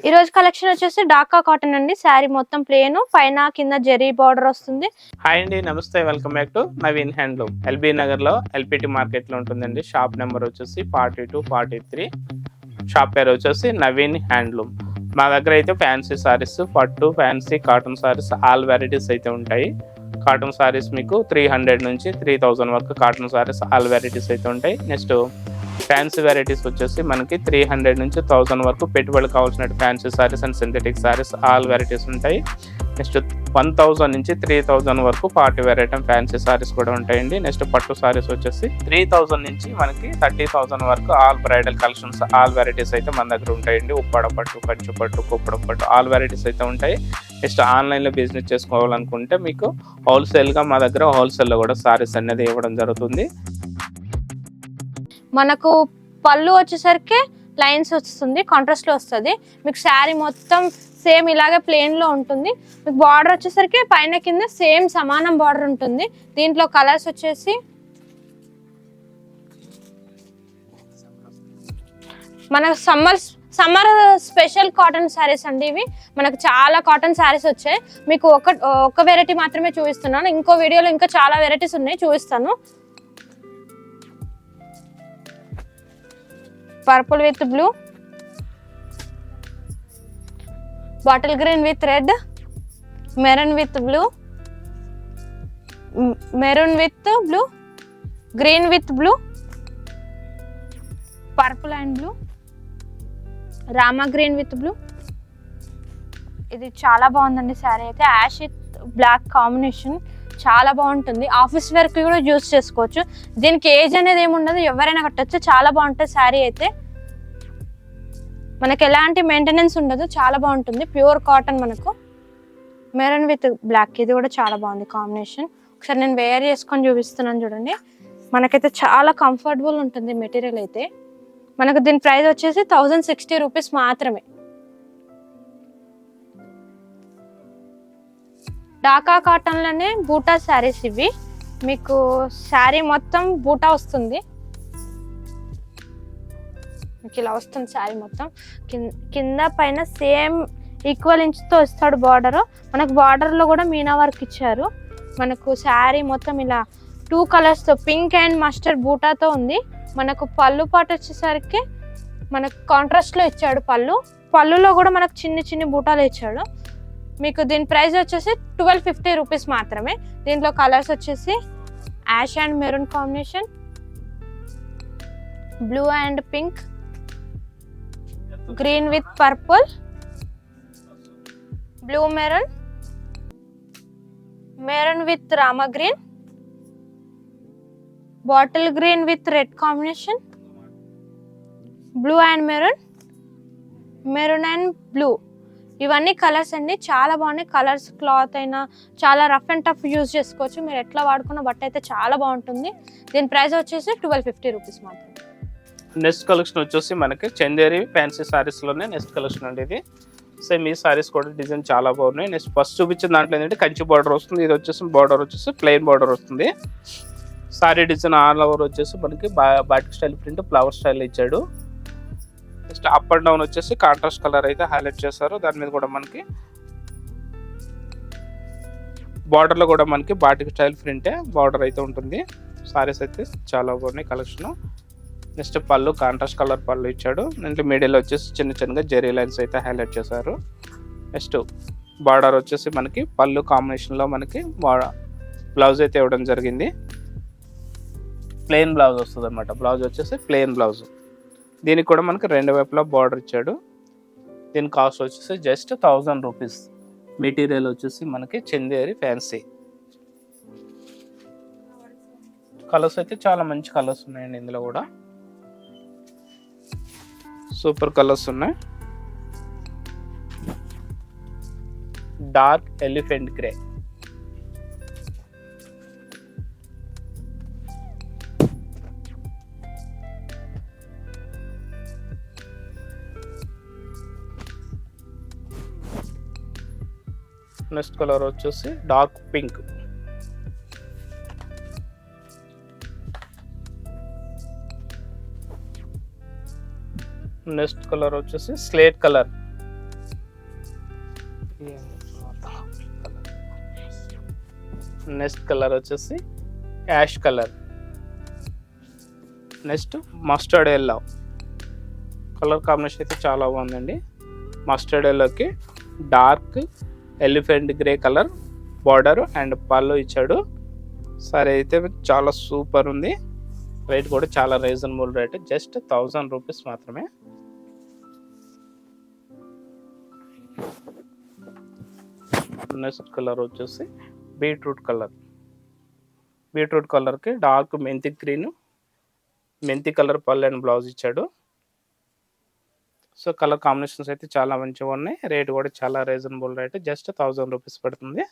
ఈ రోజు కలెక్షన్ వచ్చేసి డాకా కాటన్ అండి. శారీ మొత్తం ప్లేన్, పైన కింద జెరీ బార్డర్ వస్తుంది. హాయ్ అండి, నమస్తే, welcome back to Naveen handloom. LB Nagar లో ఎల్పిటి మార్కెట్ లో ఉంటుందండి. షాప్ నెంబర్ వచ్చేసి 42, 43. షాప్ పేరు వచ్చేసి నవీన్ హ్యాండ్లూమ్. మా దగ్గర అయితే ఫ్యాన్సీ సారీస్, పట్టు, fancy, cotton saris all varieties అయితే ఉంటాయి. కాటన్ సారీస్ మీకు 300 నుంచి 3000 వరకు కాటన్ సారీస్ ఆల్ వెరైటీస్ అయితే ఉంటాయి. నెక్స్ట్ ఫ్యాన్సీ వెరైటీస్ వచ్చేసి మనకి 300 నుంచి 1000 వరకు పెట్టుబడి కావాల్సిన fancy saris and synthetic saris all varieties ఉంటాయి. నెక్స్ట్ 1000 నుంచి 3000 వరకు party wear item fancy saris కూడా ఉంటాయండి. నెక్స్ట్ పట్టు సారీస్ వచ్చేసి 3000 నుంచి మనకి 30,000 వరకు all bridal collections all varieties అయితే మన దగ్గర ఉంటాయండి. ఉప్పాడ పట్టు, కంచు పట్టు, కుప్పడం పట్టు ఆల్ వెరైటీస్ అయితే ఉంటాయి. నెక్స్ట్ ఆన్లైన్లో బిజినెస్ చేసుకోవాలనుకుంటే మీకు హోల్సేల్గా మా దగ్గర హోల్సేల్లో కూడా సారీస్ అనేది ఇవ్వడం జరుగుతుంది. మనకు పళ్ళు వచ్చేసరికి లైన్స్ వస్తుంది, కాంట్రాస్ట్ లో వస్తుంది. మీకు శారీ మొత్తం సేమ్ ఇలాగే ప్లేన్ లో ఉంటుంది. మీకు బార్డర్ వచ్చేసరికి పైన కింద సేమ్ సమానం బార్డర్ ఉంటుంది. దీంట్లో కలర్స్ వచ్చేసి మనకు సమ్మర్ స్పెషల్ కాటన్ శారీస్ అండి ఇవి. మనకు చాలా కాటన్ శారీస్ వచ్చాయి. మీకు ఒక వెరైటీ మాత్రమే చూపిస్తున్నాను. ఇంకో వీడియోలో ఇంకా చాలా వెరైటీస్ ఉన్నాయి, చూపిస్తాను. Purple with blue, bottle green with red, maroon with blue, maroon with blue, green with blue, purple and blue, Rama green with blue. ఇది చాలా బాగుందండి శారీ అయితే. యాష్ విత్ బ్లాక్ కాంబినేషన్ చాలా బాగుంటుంది. ఆఫీస్ వర్క్ కూడా యూజ్ చేసుకోవచ్చు. దీనికి ఏజ్ అనేది ఏమి ఉండదు, ఎవరైనా కట్టచ్చు. చాలా బాగుంటుంది శారీ అయితే. మనకి ఎలాంటి మెయింటెనెన్స్ ఉండదు, చాలా బాగుంటుంది. Pure cotton. మనకు మెరూన్ విత్ బ్లాక్, ఇది కూడా చాలా బాగుంది కాంబినేషన్. ఒకసారి నేను వేర్ చేసుకొని చూపిస్తున్నాను చూడండి. మనకైతే చాలా కంఫర్టబుల్ ఉంటుంది మెటీరియల్ అయితే. మనకు దీని ప్రైస్ వచ్చేసి 1060 రూపీస్ మాత్రమే. డాకా కాటన్లోనే బూటా శారీస్ ఇవి. మీకు శారీ మొత్తం బూటా వస్తుంది. మీకు ఇలా వస్తుంది శారీ మొత్తం. కింద పైన సేమ్ ఈక్వల్ ఇంచ్తో ఇస్తాడు బార్డర్. మనకు బార్డర్లో కూడా మీనా వర్క్ ఇచ్చారు. మనకు శారీ మొత్తం ఇలా 2 కలర్స్తో, పింక్ అండ్ మస్టర్డ్ బూటాతో ఉంది. మనకు పళ్ళు పాటు వచ్చేసరికి మనకు కాంట్రాస్ట్లో ఇచ్చాడు. పళ్ళులో కూడా మనకు చిన్ని బూటాలు ఇచ్చాడు. మీకు దీని ప్రైస్ వచ్చేసి 1250 రూపీస్ మాత్రమే. దీంట్లో కలర్స్ వచ్చేసి ash and maroon combination, blue and pink, green with purple, blue maroon, maroon with Rama green, bottle green with red combination, blue and maroon, maroon and blue. ఇవన్నీ కలర్స్ అండి, చాలా బాగున్నాయి కలర్స్. క్లాత్ అయినా చాలా rough and tough use చేసుకోవచ్చు. మీరు ఎట్లా వాడుకున్న బట్ట అయితే చాలా బాగుంటుంది. దీని ప్రైస్ వచ్చేసి 1250 రూపీస్ మాత్రం. నెక్స్ట్ కలెక్షన్ వచ్చేసి మనకి చందేరి ఫ్యాన్సీ సారీస్లోనే నెక్స్ట్ కలెక్షన్ అండి ఇది. సేమ్ ఈ సారీస్ కూడా డిజైన్ చాలా బాగున్నాయి. నెక్స్ట్ ఫస్ట్ చూపించిన దాంట్లో ఏంటంటే కంచి బార్డర్ వస్తుంది. ఇది వచ్చేసి బార్డర్ వచ్చేసి ప్లెయిన్ బార్డర్ వస్తుంది. సారీ డిజైన్ ఆల్ ఓవర్ వచ్చేసి మనకి batik style print flower style ఇచ్చాడు. నెక్స్ట్ అప్ అండ్ డౌన్ వచ్చేసి కాంట్రాస్ట్ కలర్ అయితే హైలైట్ చేశారు. దాని మీద కూడా మనకి బార్డర్లో కూడా మనకి బాటిక్ స్టైల్ ప్రింటే బార్డర్ అయితే ఉంటుంది. సారీస్ అయితే చాలా బాగున్నాయి కలెక్షన్. నెక్స్ట్ పళ్ళు కాంట్రాస్ట్ కలర్ పళ్ళు ఇచ్చాడు. దీంట్లో మిడిల్ వచ్చేసి చిన్నగా జెరీ లైన్స్ అయితే హైలైట్ చేశారు. నెక్స్ట్ బార్డర్ వచ్చేసి మనకి పళ్ళు కాంబినేషన్లో మనకి బ్లౌజ్ అయితే ఇవ్వడం జరిగింది. ప్లెయిన్ బ్లౌజ్ వస్తుంది అనమాట. బ్లౌజ్ వచ్చేసి ప్లెయిన్ బ్లౌజ్. దీనికి కూడా మనకి 2 వైపులా బార్డర్ ఇచ్చాడు. దీని కాస్ట్ వచ్చేసి జస్ట్ 1000 రూపీస్. మెటీరియల్ వచ్చేసి మనకి చందేరి ఫ్యాన్సీ. కలర్స్ అయితే చాలా మంచి కలర్స్ ఉన్నాయండి. ఇందులో కూడా సూపర్ కలర్స్ ఉన్నాయి. Dark elephant grey, next colour వచ్చేసి డార్క్ పింక్, నెక్స్ట్ కలర్ వచ్చేసి స్లేట్ కలర్, నెక్స్ట్ కలర్ వచ్చేసి ash colour. Next mustard yellow colour combination అయితే చాలా బాగుందండి. మస్టర్డ్ ఎల్లోకి dark elephant grey colour border and పళ్ళు ఇచ్చాడు. సరే అయితే చాలా సూపర్ ఉంది. రేట్ కూడా చాలా రీజనబుల్ రేట్, జస్ట్ 1000 రూపీస్ మాత్రమే. నెక్స్ట్ కలర్ వచ్చేసి బీట్రూట్ కలర్. బీట్రూట్ కలర్కి డార్క్ మెంతి గ్రీన్, మెంతి కలర్ పళ్ళు అండ్ బ్లౌజ్ ఇచ్చాడు. సో కలర్ కాంబినేషన్స్ అయితే చాలా మంచిగా ఉన్నాయి. రేట్ కూడా చాలా రీజనబుల్ రేట్, జస్ట్ 1000 రూపీస్ పడుతుంది.